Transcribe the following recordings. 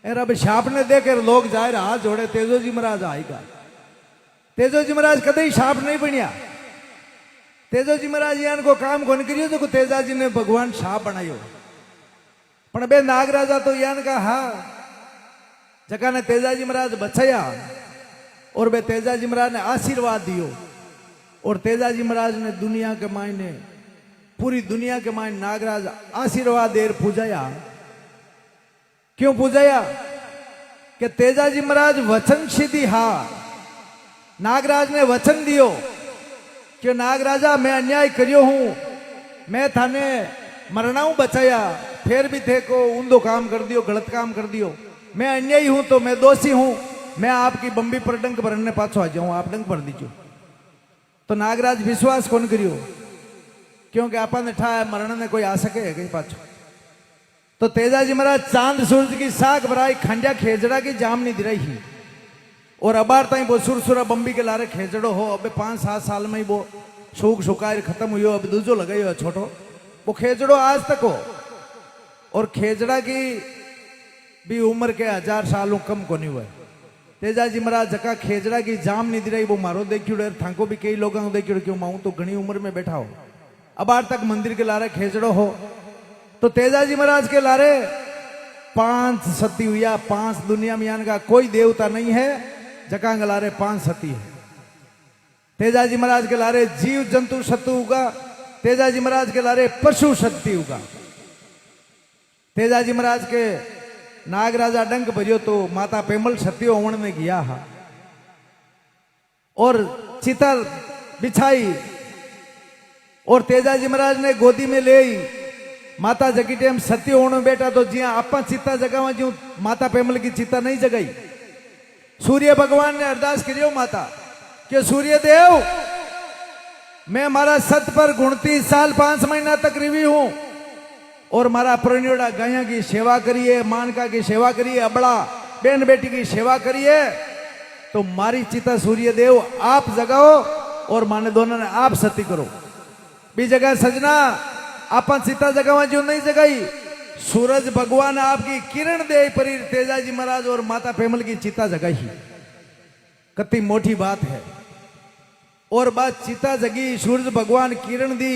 और अब शाप ने देकर लोग जाए हाथ जोड़े तेजो जी महाराज आएगा। तेजो जी महाराज कदे शाप नहीं बनिया। तेजो जी महाराज यान को काम कौन करियो तो तेजा जी ने भगवान शाप बनायो। पण बे नागराजा तो यान का हाँ जका ने तेजा जी महाराज बचाया और बे तेजा जी महाराज ने आशीर्वाद दियो। और तेजा जी महाराज ने दुनिया के मायने पूरी दुनिया के मायने नागराज आशीर्वाद देर पूजाया। क्यों पूजाया कि तेजा जी महाराज वचन सिद्धि हा। नागराज ने वचन दियो कि नागराजा मैं अन्याय करियो हूं, मैं थाने मरनाऊ बचाया, फिर भी थे को ऊंधो काम कर दियो, गलत काम कर दियो, मैं अन्यायी हूं तो मैं दोषी हूं, मैं आपकी बंबी पर डंक भरने पाछो आ जाऊं, आप डंक भर दीजियो। तो नागराज विश्वास कौन करियो क्योंकि आपने ठा मरण ने कोई आ सके है कहीं पाछो। तो तेजा जी महाराज चांद सूरज की साख भराई खंडिया खेजड़ा की जाम नहीं दिराई ही। और अबार ताई वो सुरसुरा बंबी के लारे खेजड़ो हो। अब 5-7 साल में ही वो सूख सुखायर खत्म हुई। अब दूजो लगाई छोटो वो खेजड़ो आज तक हो। और खेजड़ा की भी उम्र के 1000 सालों कम को नहीं हुआ। तेजा जी महाराज जका खेजड़ा की जाम नहीं दिराई वो मारो देखियो डर थाको भी कई लोगों को देखियो क्यों माऊ तो घनी उम्र में बैठा हो। अबार तक मंदिर के लारे खेजड़ो हो। तो तेजा जी महाराज के लारे 5 सती हुआ। 5 दुनिया में यान का कोई देवता नहीं है जका के लारे 5 सती है। तेजा जी महाराज के लारे जीव जंतु सत्य होगा। तेजा जी महाराज के लारे पशु शक्ति होगा। तेजा जी महाराज के नागराजा डंक भरियो तो माता पेमल सत्यो होवन में गया हा। और चिता बिछाई और तेजा जी महाराज ने गोदी में ले माता जगी टेम सत्य होने बेटा। तो जिया आपा चिता जगावा जो माता पेमल की चिता नहीं जगाई। सूर्य भगवान ने अरदास करियो माता कि सूर्य देव मैं मारा सत पर 29 साल 5 महीना तक रिवी हूं और मारा प्रणियोड़ा गाया की सेवा करिए, मानका की सेवा करिए, अबड़ा बहन बेटी की सेवा करिए। तो मारी चिता सूर्य देव आप जगाओ और माने दोनों ने आप सती करो। बी जगह सजना आपा चिता जगावा जो नहीं जगाई। सूरज भगवान आपकी किरण दे परी तेजा जी महाराज और माता पेमल की चिता जगाई। कितनी मोटी बात है। और बात चिता जगी सूरज भगवान किरण दी।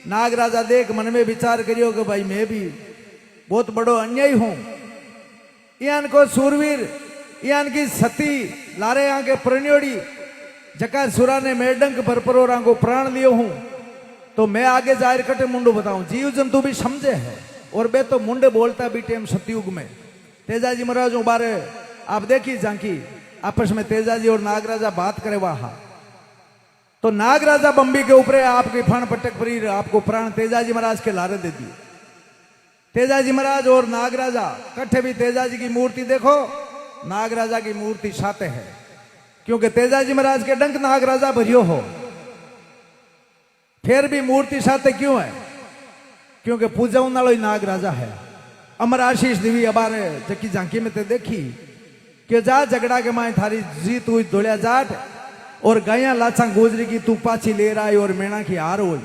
नागराजा देख मन में विचार करियो कि भाई मैं भी बहुत बड़ो अन्यायी हूं। यान को सूरवीर यान की सती लारे यहाँ के प्रणियोड़ी जका सुरा ने मेडंक भरपरोरा को प्राण लियो हूं। तो मैं आगे जाहिर कटे मुंडो बताऊं। जीव जंतु भी समझे है और बे तो मुंडे बोलता भी टेम सतयुग में। तेजा जी महाराज बारे आप देखी झांकी आपस में तेजा जी और नागराजा बात करे वहा। तो नागराजा बंबी के ऊपर आपकी फण पटक परी आपको प्राण तेजा जी महाराज के लारे दे दी। तेजा जी महाराज और नागराजा कट्ठे भी तेजा जी की मूर्ति देखो, नागराजा की मूर्ति साथे है क्योंकि तेजा जी महाराज के डंक नागराजा भरियो हो। फिर भी मूर्ति साथे क्यों है क्योंकि पूजा वालो ही नागराजा है। अमर आशीष देवी अबारे जकी झांकी में ते देखी कि जा झगड़ा के माए थारी जीत हुई धोलिया जाट और गाया लाचा गोजरी की तू पाछी ले रहा है और मेणा की हार हुई।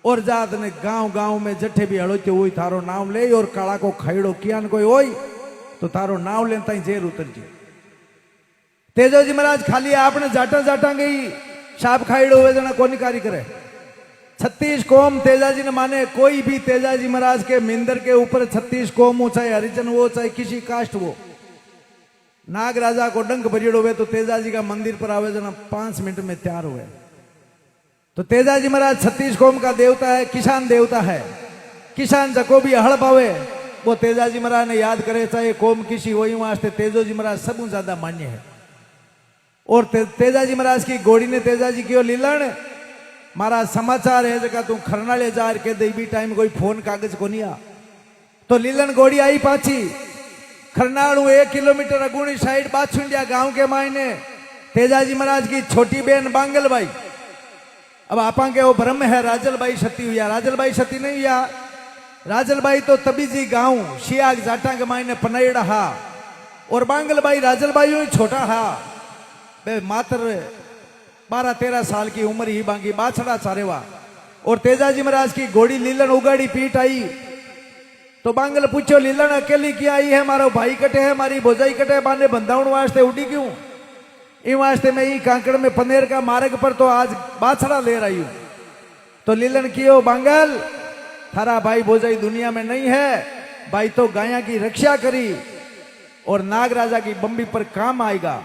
और जात ने गांव गांव में जट्ठे भी हड़ोते हुई थारो नाम ले और काला को खैड़ो कियान कोई होई तो तारो नाम लेता ही जेर उतर जी। तेजो जी महाराज खाली आपने जाटा जाटा गई साप खाइड़ो हुए जना कोनी कारी करे। 36 कोम तेजा जी ने माने। कोई भी तेजा जी महाराज के मिंदर के ऊपर 36 कोम हो, चाहे हरिजन वो चाहे किसी कास्ट वो। नागराजा को डंक भरियड़ हुए तो तेजा जी का मंदिर पर आवे जना 5 मिनट में तैयार हुए। तो तेजा जी महाराज 36 कोम का देवता है, किसान देवता है। किसान जको भी हड़ पावे वो तेजा जी महाराज ने याद करे, चाहे कोम किसी वही वास्ते तेजो जी महाराज सबू ज्यादा मान्य है। और तेजा जी महाराज की घोड़ी ने तेजा जी की लीलन मारा समाचार है जगह तू खरनाले जार के दे भी टाइम कोई फोन कागज को नहीं आ। तो लीलन घोड़ी आई पाछी खरनाड़ू 1 किलोमीटर अगुणी साइड बाछुंडिया गांव के मायने तेजा जी महाराज की छोटी बहन बांगल बाई। अब आपा के वो ब्रह्म है राजल बाई सती हुआ। राजल बाई सती नहीं हुआ। राजल बाई तो तबीजी गांव शियाग जाटा के मायने पनाइड़ा हा और बांगल बाई राजल बाई ही छोटा हा। बे मात्र 12-13 साल की उम्र ही बांगी बाछड़ा चारेवा। और तेजा जी महाराज की घोड़ी लीलन उगाड़ी पीट आई तो बांगल पूछो लीलन अकेली क्या आई है, मारो भाई कटे है, मारी भोजाई कटे है, बाने बंधावण वास्ते उड़ी क्यों? इन वास्ते मैं ई कांकड़ में पनेर का मार्ग पर तो आज बाछड़ा ले रही हूं। तो लीलन कियो बांगल थारा भाई भोजाई दुनिया में नहीं है, भाई तो गाया की रक्षा करी और नाग राजा की बम्बी पर काम आएगा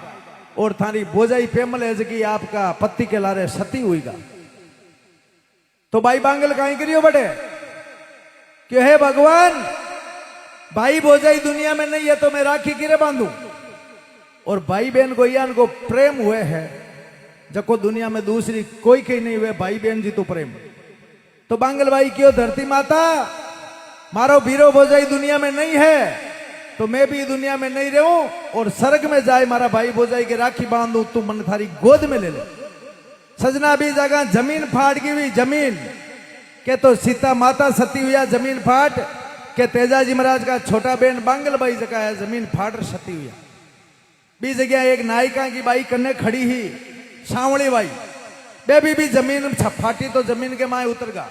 और थारी भोजाई पेमल है की आपका पति के लारे सती हुईगा। तो भाई बांगल कहीं करियो बटे कि हे भगवान भाई भोजाई दुनिया में नहीं है तो मैं राखी किरे बांधू? और भाई बहन को यान को प्रेम हुए है जको दुनिया में दूसरी कोई कहीं नहीं हुए, भाई बहन जी तो प्रेम। तो बांगल भाई क्यों धरती माता मारो भीरो भोजाई दुनिया में नहीं है तो मैं भी दुनिया में नहीं रहूं और स्वर्ग में जाए मारा भाई भोजाई के राखी बांधू, तू मन थारी गोद में ले ले। सजना भी जगह जमीन फाट की हुई जमीन के तो सीता माता सती हुई जमीन फाट के तेजाजी महाराज का छोटा बहन बांगल बाई जगह है जमीन फाट सती हुई। बी जगह एक नायिका की बाई कन्ने खड़ी ही सांवली बाई बेबी भी जमीन फाटी तो जमीन के माए उतर गा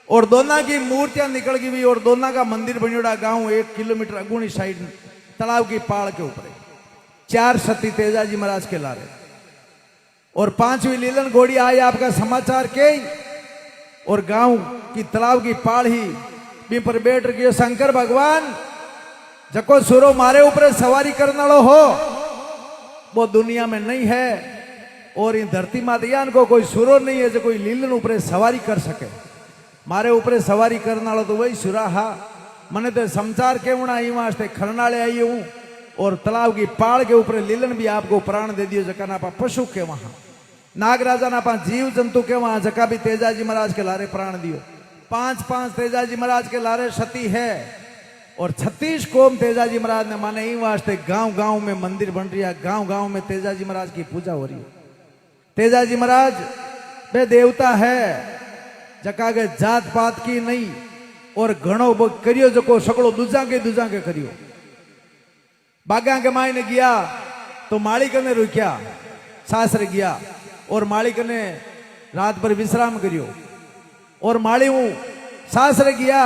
और दोनों की मूर्तियां निकल गई हुई और दोनों का मंदिर बनियोड़ा गांव 1 किलोमीटर अगुनी साइड तालाब की पाड़ के ऊपर 4 सती तेजाजी महाराज के लारे और 5वीं लीलन घोड़ी आई आपका समाचार के और गांव की तालाब की पाड़ ही बी पर बैठ गयो शंकर भगवान जको सुरो मारे ऊपर सवारी करने वालो हो वो दुनिया में नहीं है और इन धरती मातियान को कोई सुरो नहीं है जो कोई लीलन ऊपर सवारी कर सके। मारे ऊपर सवारी करने वाला तो वही सुराहा मने तो समाचार केवना आई वास्ते खरनाले आई हूं और तालाब की पाड़ के ऊपर लीलन भी आपको प्राण दे दियो जका ना पशु के वहां नाग राजा ना जीव जंतु के वहां जका भी तेजाजी महाराज के लारे प्राण दियो। 5 तेजाजी महाराज के लारे सती है और 36 कोम तेजाजी महाराज ने माने इन वास्ते गांव गांव में मंदिर बन रही है, गांव गांव में तेजाजी महाराज की पूजा हो रही है। तेजाजी महाराज वे देवता है जका के जात पात की नहीं और घणो करियो जको सकड़ो दूजा के करियो। बागा के मायने गया तो मालिक ने रुक्या सासरे गया और मालिक ने रात भर विश्राम करियो और माली हूं सासरे गया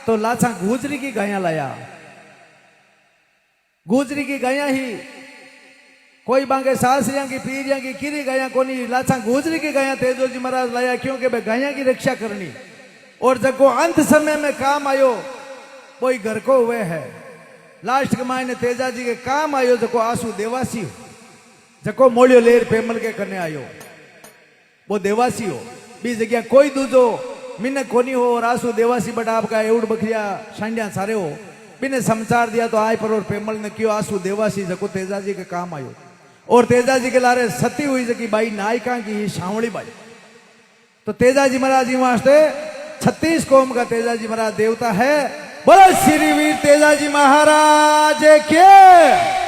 तो लाछा गुजरी की गाया लाया। गुजरी की गाया ही कोई बांगे सासरिया की पीरिया की किरी गाया कोनी लाछा गुजरी की गाया तेजोजी महाराज लाया क्योंकि भाई गाया की रक्षा करनी और जब को अंत समय में काम आयो कोई घर को हुए है लास्ट के मायने तेजाजी के काम आयो जको आंसू देवासी जको मोलियो लेर पेमल के करने आयो वो देवासी हो बी जगह कोई दूजो मिने कोनी हो और आंसू देवासी बट आपका एवड बकरिया सांडिया सारे हो बिने समाचार दिया तो आय पर और पेमल ने क्यों आंसू देवासी जको तेजाजी के काम आयो और तेजाजी के लारे सती हुई जकी बाई नायिका की सांवली बाई। तो तेजाजी महाराज जी वास्ते 36 कोम का तेजाजी महाराज देवता है। बोलो श्री वीर तेजाजी महाराज के।